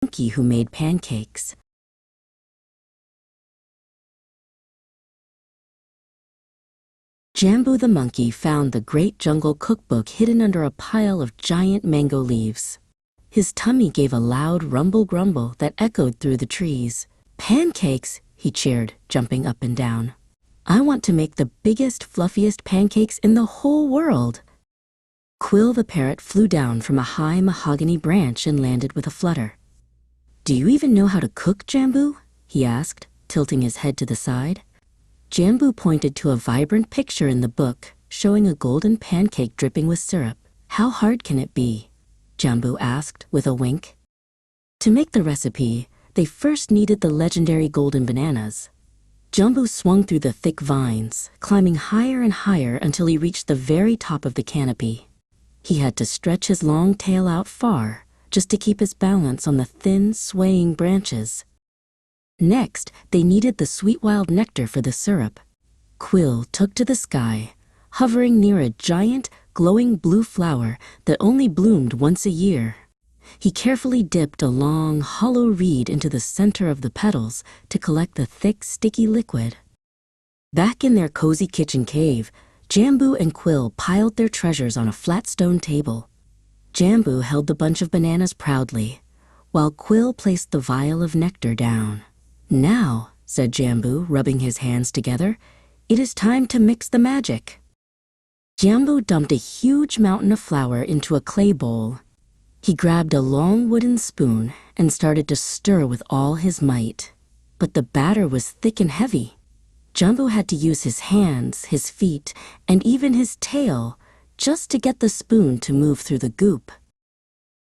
Monkey Who Made Pancakes. Jambu the monkey found the great jungle cookbook hidden under a pile of giant mango leaves. His tummy gave a loud rumble-grumble that echoed through the trees. "Pancakes!" he cheered, jumping up and down. "I want to make the biggest, fluffiest pancakes in the whole world." Quill the parrot flew down from a high mahogany branch and landed with a flutter. "Do you even know how to cook, Jambu?" he asked, tilting his head to the side. Jambu pointed to a vibrant picture in the book, showing a golden pancake dripping with syrup. "How hard can it be?" Jambu asked with a wink. To make the recipe, they first needed the legendary golden bananas. Jambu swung through the thick vines, climbing higher and higher until he reached the very top of the canopy. He had to stretch his long tail out far, just to keep his balance on the thin, swaying branches. Next, they needed the sweet wild nectar for the syrup. Quill took to the sky, hovering near a giant, glowing blue flower that only bloomed once a year. He carefully dipped a long, hollow reed into the center of the petals to collect the thick, sticky liquid. Back in their cozy kitchen cave, Jambu and Quill piled their treasures on a flat stone table. Jambu held the bunch of bananas proudly, while Quill placed the vial of nectar down. "Now," said Jambu, rubbing his hands together, "it is time to mix the magic." Jambu dumped a huge mountain of flour into a clay bowl. He grabbed a long wooden spoon and started to stir with all his might. But the batter was thick and heavy. Jambu had to use his hands, his feet, and even his tail just to get the spoon to move through the goop.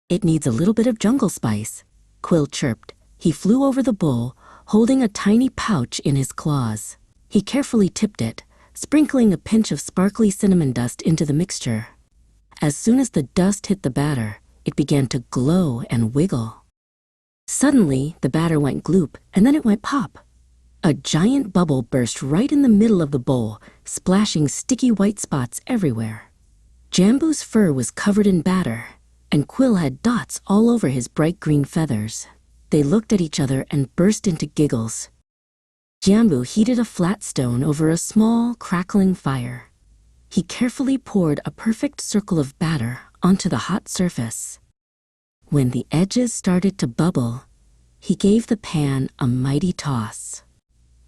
"It needs a little bit of jungle spice," Quill chirped. He flew over the bowl, holding a tiny pouch in his claws. He carefully tipped it, sprinkling a pinch of sparkly cinnamon dust into the mixture. As soon as the dust hit the batter, it began to glow and wiggle. Suddenly, the batter went gloop, and then it went pop. A giant bubble burst right in the middle of the bowl, splashing sticky white spots everywhere. Jambu's fur was covered in batter, and Quill had dots all over his bright green feathers. They looked at each other and burst into giggles. Jambu heated a flat stone over a small, crackling fire. He carefully poured a perfect circle of batter onto the hot surface. When the edges started to bubble, he gave the pan a mighty toss.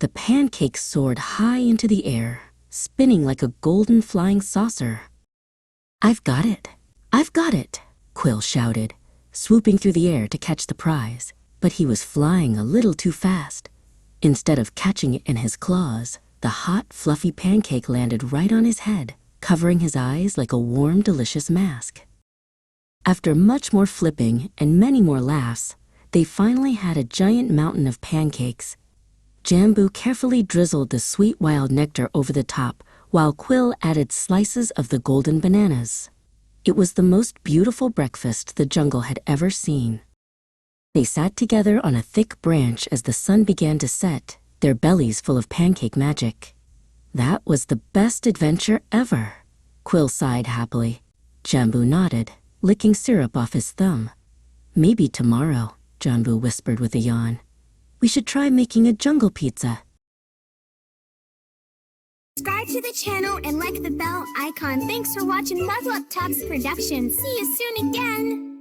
The pancake soared high into the air, spinning like a golden flying saucer. "I've got it! I've got it!" Quill shouted, swooping through the air to catch the prize. But he was flying a little too fast. Instead of catching it in his claws, the hot, fluffy pancake landed right on his head, covering his eyes like a warm, delicious mask. After much more flipping and many more laughs, they finally had a giant mountain of pancakes. Jambu carefully drizzled the sweet wild nectar over the top, while Quill added slices of the golden bananas. It was the most beautiful breakfast the jungle had ever seen. They sat together on a thick branch as the sun began to set, their bellies full of pancake magic. "That was the best adventure ever," Quill sighed happily. Jambu nodded, licking syrup off his thumb. "Maybe tomorrow," Jambu whispered with a yawn, "we should try making a jungle pizza." Subscribe to the channel and like the bell icon. Thanks for watching LevelUp Talks production. See you soon again.